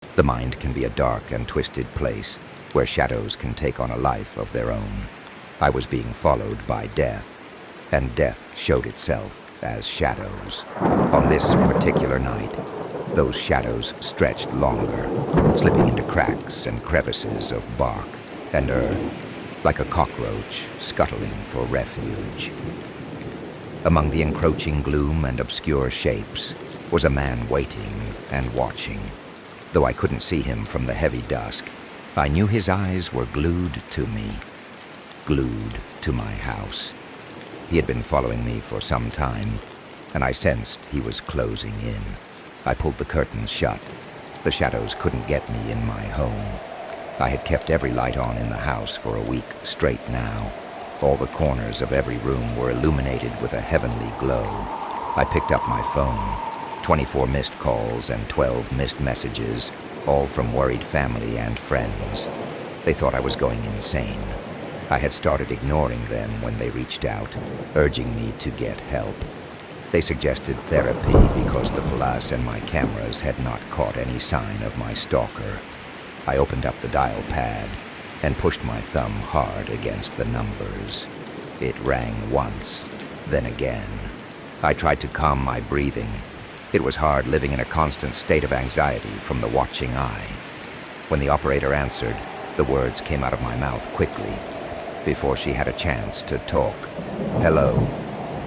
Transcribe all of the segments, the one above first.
The mind can be a dark and twisted place where shadows can take on a life of their own. I was being followed by death, and death showed itself as shadows. On this particular night, those shadows stretched longer, slipping into cracks and crevices of bark and earth, like a cockroach scuttling for refuge. Among the encroaching gloom and obscure shapes was a man waiting and watching. Though I couldn't see him from the heavy dusk, I knew his eyes were glued to me, glued to my house. He had been following me for some time, and I sensed he was closing in. I pulled the curtains shut. The shadows couldn't get me in my home. I had kept every light on in the house for a week straight now. All the corners of every room were illuminated with a heavenly glow. I picked up my phone. 24 missed calls and 12 missed messages, all from worried family and friends. They thought I was going insane. I had started ignoring them when they reached out, urging me to get help. They suggested therapy because the police and my cameras had not caught any sign of my stalker. I opened up the dial pad and pushed my thumb hard against the numbers. It rang once, then again. I tried to calm my breathing. It was hard living in a constant state of anxiety from the watching eye. When the operator answered, the words came out of my mouth quickly, before she had a chance to talk. "Hello,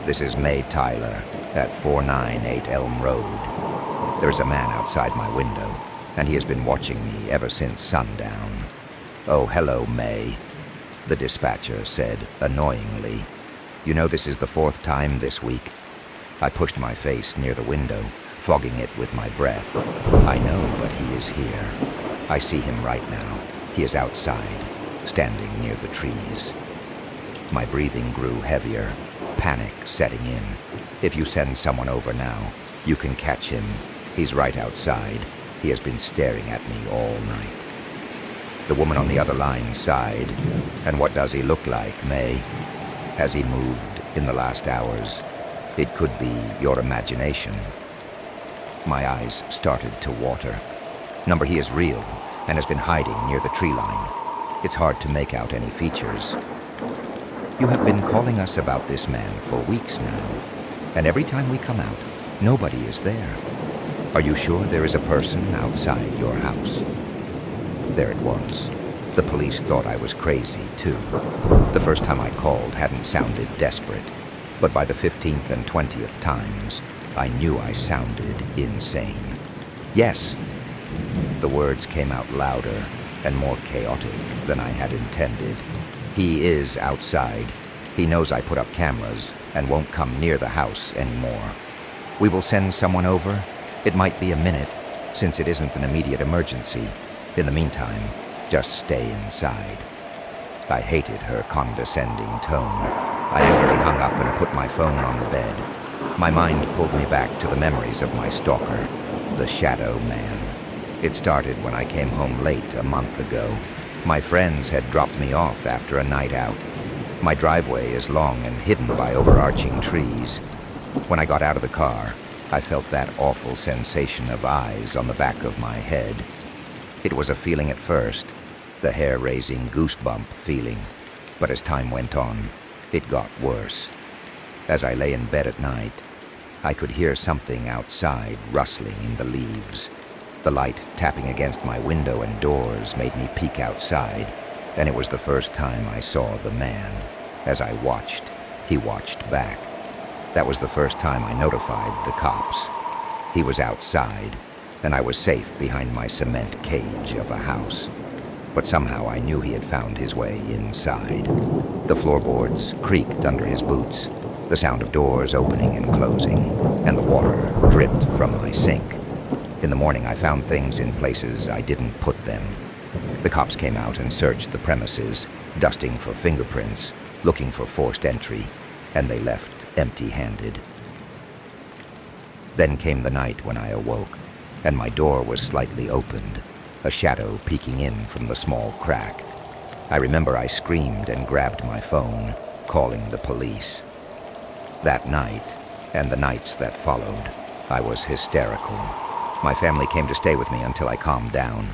this is May Tyler at 498 Elm Road. There is a man outside my window, and he has been watching me ever since sundown." "Oh, hello, May," the dispatcher said annoyingly. "You know this is the 4th time this week." I pushed my face near the window, fogging it with my breath. "I know, but he is here. I see him right now. He is outside, standing near the trees." My breathing grew heavier, panic setting in. "If you send someone over now, you can catch him. He's right outside. He has been staring at me all night." The woman on the other line sighed. "And what does he look like, May? Has he moved in the last hours? It could be your imagination." My eyes started to water. "Number, he is real and has been hiding near the tree line. It's hard to make out any features." "You have been calling us about this man for weeks now, and every time we come out, nobody is there. Are you sure there is a person outside your house?" There it was. The police thought I was crazy, too. The first time I called hadn't sounded desperate, but by the 15th and 20th times, I knew I sounded insane. "Yes." The words came out louder and more chaotic than I had intended. "He is outside. He knows I put up cameras and won't come near the house anymore. We will send someone over. It might be a minute, since it isn't an immediate emergency. In the meantime, just stay inside." I hated her condescending tone. I angrily hung up and put my phone on the bed. My mind pulled me back to the memories of my stalker, the Shadow Man. It started when I came home late a month ago. My friends had dropped me off after a night out. My driveway is long and hidden by overarching trees. When I got out of the car, I felt that awful sensation of eyes on the back of my head. It was a feeling at first, the hair-raising goosebump feeling, but as time went on, it got worse. As I lay in bed at night, I could hear something outside rustling in the leaves. The light tapping against my window and doors made me peek outside, and it was the first time I saw the man. As I watched, he watched back. That was the first time I notified the cops. He was outside, and I was safe behind my cement cage of a house. But somehow I knew he had found his way inside. The floorboards creaked under his boots, the sound of doors opening and closing, and the water dripped from my sink. In the morning, I found things in places I didn't put them. The cops came out and searched the premises, dusting for fingerprints, looking for forced entry, and they left empty-handed. Then came the night when I awoke, and my door was slightly opened, a shadow peeking in from the small crack. I remember I screamed and grabbed my phone, calling the police. That night, and the nights that followed, I was hysterical. My family came to stay with me until I calmed down.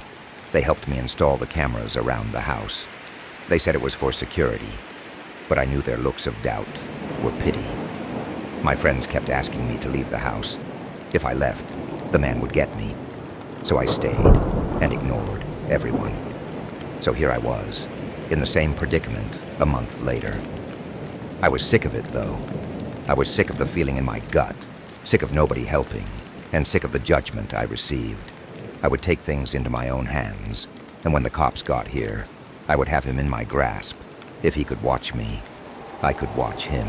They helped me install the cameras around the house. They said it was for security, but I knew their looks of doubt were pity. My friends kept asking me to leave the house. If I left, the man would get me. So I stayed and ignored everyone. So here I was, in the same predicament a month later. I was sick of it, though. I was sick of the feeling in my gut, sick of nobody helping, and sick of the judgment I received. I would take things into my own hands, and when the cops got here, I would have him in my grasp. If he could watch me, I could watch him.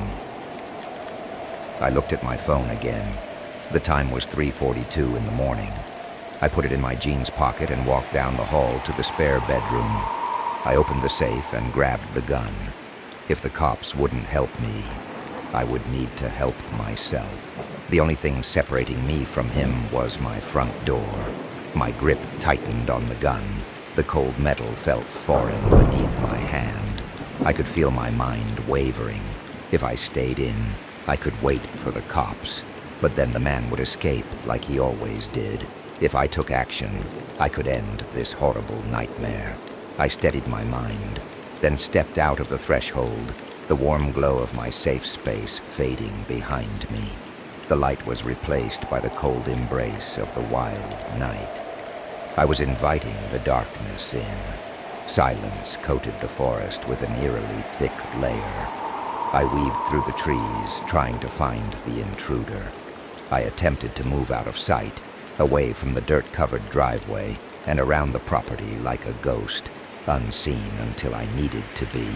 I looked at my phone again. The time was 3:42 in the morning. I put it in my jeans pocket and walked down the hall to the spare bedroom. I opened the safe and grabbed the gun. If the cops wouldn't help me, I would need to help myself. The only thing separating me from him was my front door. My grip tightened on the gun. The cold metal felt foreign beneath my hand. I could feel my mind wavering. If I stayed in, I could wait for the cops, but then the man would escape like he always did. If I took action, I could end this horrible nightmare. I steadied my mind, then stepped out of the threshold, the warm glow of my safe space fading behind me. The light was replaced by the cold embrace of the wild night. I was inviting the darkness in. Silence coated the forest with an eerily thick layer. I weaved through the trees, trying to find the intruder. I attempted to move out of sight, away from the dirt-covered driveway and around the property like a ghost, unseen until I needed to be.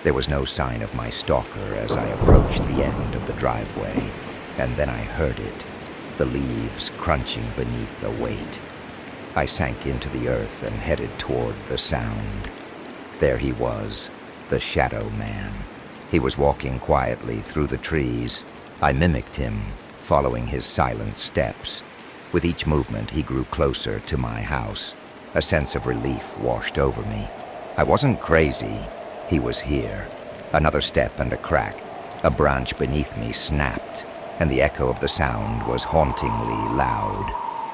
There was no sign of my stalker as I approached the end of the driveway, and then I heard it, the leaves crunching beneath a weight. I sank into the earth and headed toward the sound. There he was, the Shadow Man. He was walking quietly through the trees. I mimicked him, following his silent steps. With each movement, he grew closer to my house. A sense of relief washed over me. I wasn't crazy. He was here. Another step and a crack. A branch beneath me snapped, and the echo of the sound was hauntingly loud.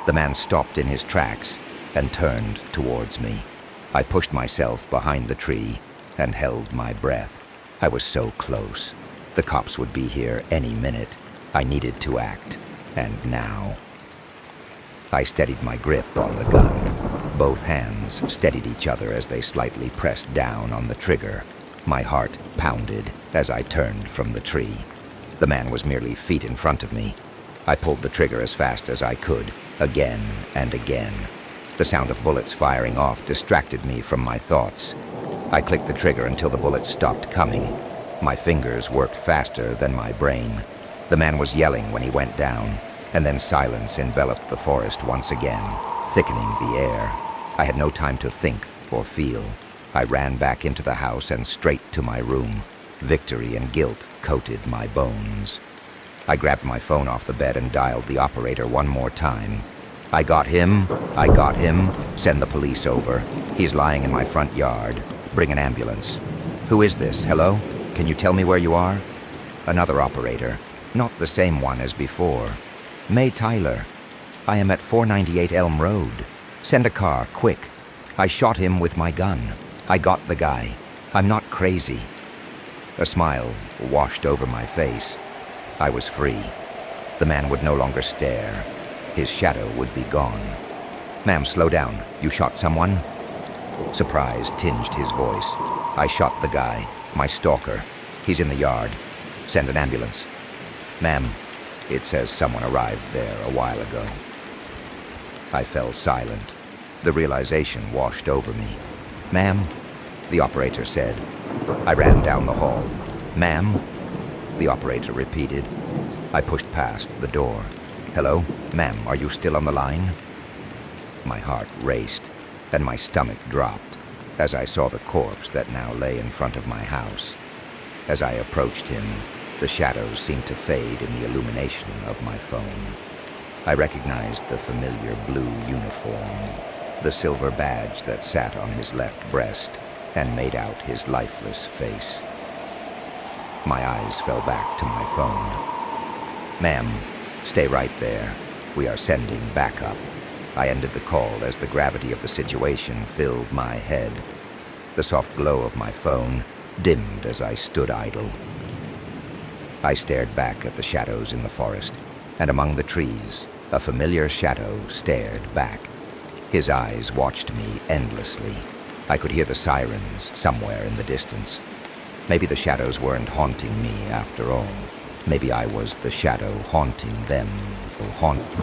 The man stopped in his tracks and turned towards me. I pushed myself behind the tree and held my breath. I was so close. The cops would be here any minute. I needed to act, and now. I steadied my grip on the gun. Both hands steadied each other as they slightly pressed down on the trigger. My heart pounded as I turned from the tree. The man was merely feet in front of me. I pulled the trigger as fast as I could, again and again. The sound of bullets firing off distracted me from my thoughts. I clicked the trigger until the bullets stopped coming. My fingers worked faster than my brain. The man was yelling when he went down, and then silence enveloped the forest once again, thickening the air. I had no time to think or feel. I ran back into the house and straight to my room. Victory and guilt coated my bones. I grabbed my phone off the bed and dialed the operator one more time. I got him. Send the police over. He's lying in my front yard. Bring an ambulance. Who is this? Hello? Can you tell me where you are? Another operator. Not the same one as before. May Tyler. I am at 498 Elm Road. Send a car, quick. I shot him with my gun. I got the guy. I'm not crazy. A smile washed over my face. I was free. The man would no longer stare. His shadow would be gone. Ma'am, slow down. You shot someone? Surprise tinged his voice. I shot the guy, my stalker. He's in the yard. Send an ambulance. Ma'am, it says someone arrived there a while ago. I fell silent. The realization washed over me. Ma'am, the operator said. I ran down the hall. Ma'am, the operator repeated. I pushed past the door. Hello? Ma'am, are you still on the line? My heart raced, and my stomach dropped as I saw the corpse that now lay in front of my house. As I approached him, the shadows seemed to fade in the illumination of my phone. I recognized the familiar blue uniform, the silver badge that sat on his left breast and made out his lifeless face. My eyes fell back to my phone. Ma'am, stay right there. We are sending backup. I ended the call as the gravity of the situation filled my head. The soft glow of my phone dimmed as I stood idle. I stared back at the shadows in the forest, and among the trees, a familiar shadow stared back. His eyes watched me endlessly. I could hear the sirens somewhere in the distance. Maybe the shadows weren't haunting me after all. Maybe I was the shadow haunting them, or